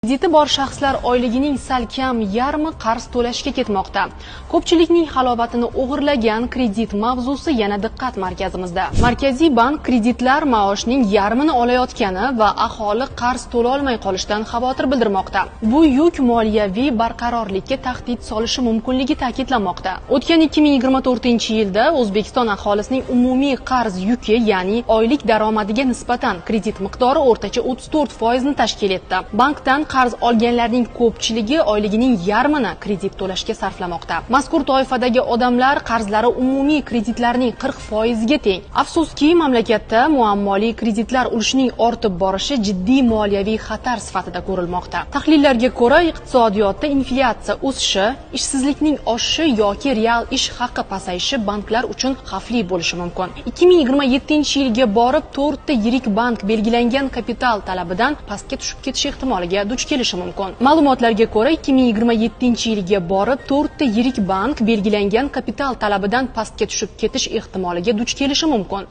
Krediti bor shaxslar oyligining salkam yarmi qarz to'lashga ketmoqda. Ko'pchilikning halovatini o'g'irlagan kredit mavzusi yana diqqat markazimizda. Markaziy bank kreditlar maoshning yarmini olayotgani va aholi qarz to'la olmay qolishidan xavotir bildirmoqda. Bu yuk moliyaviy barqarorlikka tahdid solishi mumkinligi ta'kidlanmoqda. O'tgan 2024-yilda O'zbekiston aholisining umumiy qarz yuki, ya'ni oylik daromadiga nisbatan kredit miqdori o'rtacha 34% ni tashkil etdi. Bankdan qarz olganlarning ko'pchiligi oyligining yarmini kredit to'lashga sarflamoqda. Mazkur toifadagi odamlar qarzlari umumiy kreditlarning 40% ga teng. Afsuski, mamlakatda muammoli kreditlar ulushining ortib borishi jiddiy moliyaviy xatar sifatida ko'rilmoqda. Tahlillarga ko'ra, iqtisodiyotda inflyatsiya o'sishi, ishsizlikning oshishi yoki real ish haqi pasayishi banklar uchun xavfli bo'lishi mumkin. 2027-yilga borib 4 ta yirik bank belgilangan kapital talabidan pastga tushib ketish ehtimoliga duch kelishi mumkin. Ma'lumotlarga ko'ra, 2027-yilga borib 4 ta yirik bank belgilangan kapital talabidan pastga tushib ketish ehtimoliga duch kelishi mumkin.